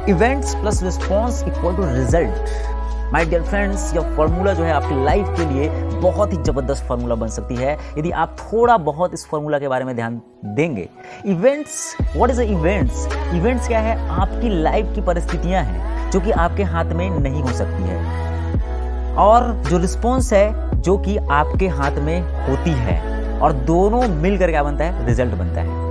Events plus response equal to result. My dear friends, यह formula जो है आपकी लाइफ के लिए बहुत ही जबरदस्त फार्मूला बन सकती है यदि आप थोड़ा बहुत इस फार्मूला के बारे में ध्यान देंगे। Events, what is events? Events क्या है? आपकी लाइफ की परिस्थितियां हैं जो कि आपके हाथ में नहीं हो सकती है, और जो रिस्पॉन्स है जो कि आपके हाथ में होती है, और दोनों मिलकर क्या बनता है? रिजल्ट बनता है।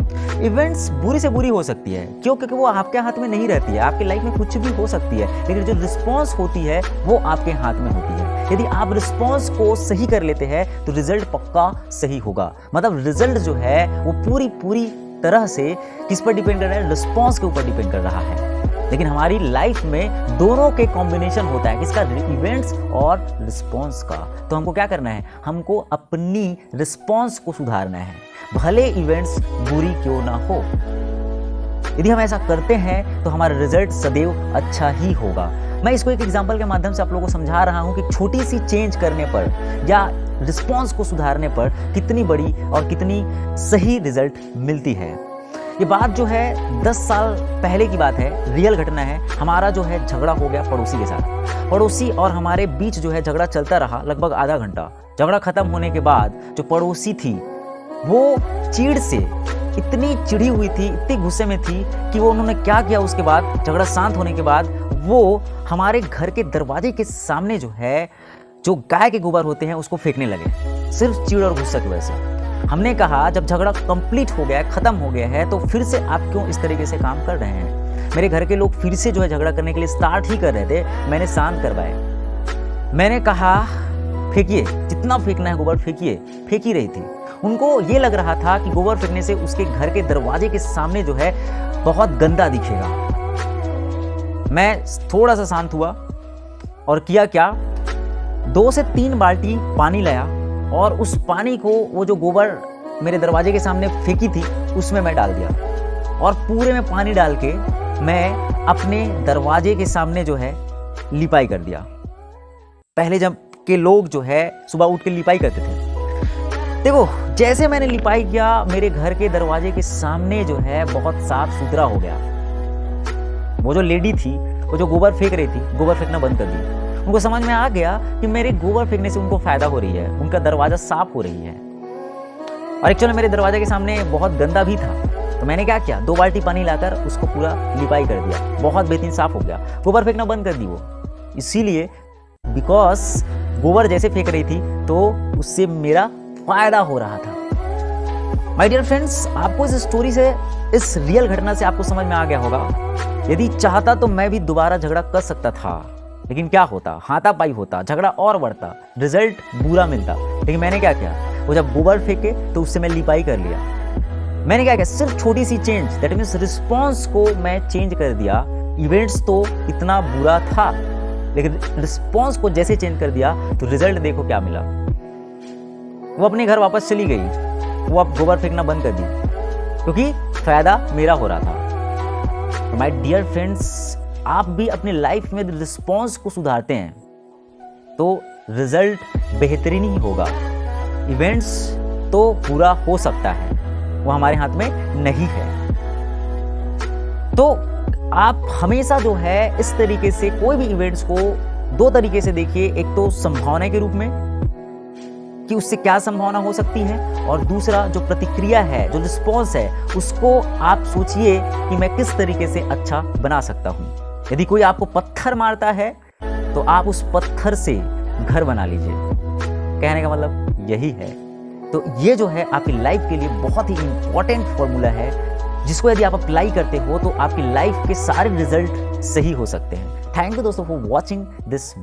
इवेंट्स बुरी से बुरी हो सकती है, क्यों? क्योंकि वो आपके हाथ में नहीं रहती है। आपकी लाइफ में कुछ भी हो सकती है, लेकिन जो रिस्पॉन्स होती है वो आपके हाथ में होती है। यदि आप रिस्पॉन्स को सही कर लेते हैं तो रिजल्ट पक्का सही होगा। मतलब रिजल्ट जो है वो पूरी तरह से किस पर डिपेंड कर रहा है? रिस्पॉन्स के ऊपर डिपेंड कर रहा है। लेकिन हमारी लाइफ में दोनों के कॉम्बिनेशन होता है, किसका? इवेंट्स और रिस्पॉन्स का। तो हमको क्या करना है? हमको अपनी रिस्पॉन्स को सुधारना है, भले इवेंट्स बुरी क्यों ना हो। यदि हम ऐसा करते हैं तो हमारा रिजल्ट सदैव अच्छा ही होगा। मैं इसको एक एग्जांपल के माध्यम से आप लोगों को समझा रहा हूं कि छोटी सी चेंज करने पर या रिस्पॉन्स को सुधारने पर कितनी बड़ी और कितनी सही रिजल्ट मिलती है। ये बात जो है 10 साल पहले की बात है, रियल घटना है। हमारा जो है झगड़ा हो गया पड़ोसी के साथ। पड़ोसी और हमारे बीच जो है झगड़ा चलता रहा लगभग आधा घंटा। झगड़ा खत्म होने के बाद जो पड़ोसी थी वो चिढ़ से इतनी चिढ़ी हुई थी, इतनी गुस्से में थी कि वो उन्होंने क्या किया, उसके बाद झगड़ा शांत होने के बाद वो हमारे घर के दरवाजे के सामने जो है जो गाय के गोबर होते हैं उसको फेंकने लगे, सिर्फ चिढ़ और गुस्सा की वजह से। हमने कहा जब झगड़ा कंप्लीट हो गया है, खत्म हो गया है, तो फिर से आप क्यों इस तरीके से काम कर रहे हैं? मेरे घर के लोग फिर से जो है झगड़ा करने के लिए स्टार्ट ही कर रहे थे, मैंने शांत करवाए। मैंने कहा फेंकिए, जितना फेंकना है गोबर फेंकिए, फेंक ही रही थी। उनको ये लग रहा था कि गोबर फेंकने से उसके घर के दरवाजे के सामने जो है बहुत गंदा दिखेगा। मैं थोड़ा सा शांत हुआ और किया क्या, 2 से 3 बाल्टी पानी लाया और उस पानी को वो जो गोबर मेरे दरवाजे के सामने फेंकी थी उसमें मैं डाल दिया, और पूरे में पानी डाल के मैं अपने दरवाजे के सामने जो है लिपाई कर दिया। पहले जब के लोग जो है सुबह उठ के लिपाई करते थे, देखो जैसे मैंने लिपाई किया मेरे घर के दरवाजे के सामने जो है बहुत साफ सुथरा हो गया। वो जो लेडी थी वो जो गोबर फेंक रही थी, गोबर फेंकना बंद कर दी। उनको समझ में आ गया कि मेरे गोबर फेंकने से उनको फायदा हो रही है, उनका दरवाजा साफ हो रही है। और एक्चुअली मेरे दरवाजे के सामने बहुत गंदा भी था, तो मैंने क्या किया, 2 बाल्टी पानी लाकर उसको पूरा लिपाई कर दिया, बहुत बेहतरीन साफ हो गया। गोबर फेंकना बंद कर दी वो, इसीलिए बिकॉज गोबर जैसे फेंक रही थी तो उससे मेरा फायदा हो रहा था। माय डियर फ्रेंड्स, आपको इस स्टोरी से, इस रियल घटना से आपको समझ में आ गया होगा, यदि चाहता तो मैं भी दोबारा झगड़ा कर सकता था, लेकिन क्या होता, हाथापाई होता, झगड़ा और बढ़ता, रिजल्ट बुरा मिलता। लेकिन मैंने क्या किया, वो जब गोबर फेंके तो उससे मैं लिपाई कर लिया। मैंने क्या किया, सिर्फ छोटी सी चेंज, दैट मीन्स रिस्पॉन्स को मैं चेंज कर दिया। इवेंट्स तो इतना बुरा था, लेकिन रिस्पॉन्स को जैसे चेंज कर दिया तो रिजल्ट देखो क्या मिला। वो अपने घर वापस चली गई, वो अब गोबर फेंकना बंद कर दी, क्योंकि फायदा मेरा हो रहा था। तो माय डियर फ्रेंड्स, आप भी अपनी लाइफ में रिस्पॉन्स को सुधारते हैं तो रिजल्ट बेहतरीन ही होगा। इवेंट्स तो पूरा हो सकता है, वो हमारे हाथ में नहीं है। तो आप हमेशा जो है इस तरीके से कोई भी इवेंट्स को 2 तरीके से देखिए, एक तो संभावना के रूप में कि उससे क्या संभावना हो सकती है, और दूसरा जो प्रतिक्रिया है, जो रिस्पॉन्स है, उसको आप सोचिए कि मैं किस तरीके से अच्छा बना सकता हूं। यदि कोई आपको पत्थर मारता है तो आप उस पत्थर से घर बना लीजिए, कहने का मतलब यही है। तो ये जो है आपकी लाइफ के लिए बहुत ही इंपॉर्टेंट फॉर्मूला है, जिसको यदि आप अप्लाई करते हो तो आपकी लाइफ के सारे रिजल्ट सही हो सकते हैं। थैंक यू दोस्तों फॉर वॉचिंग दिस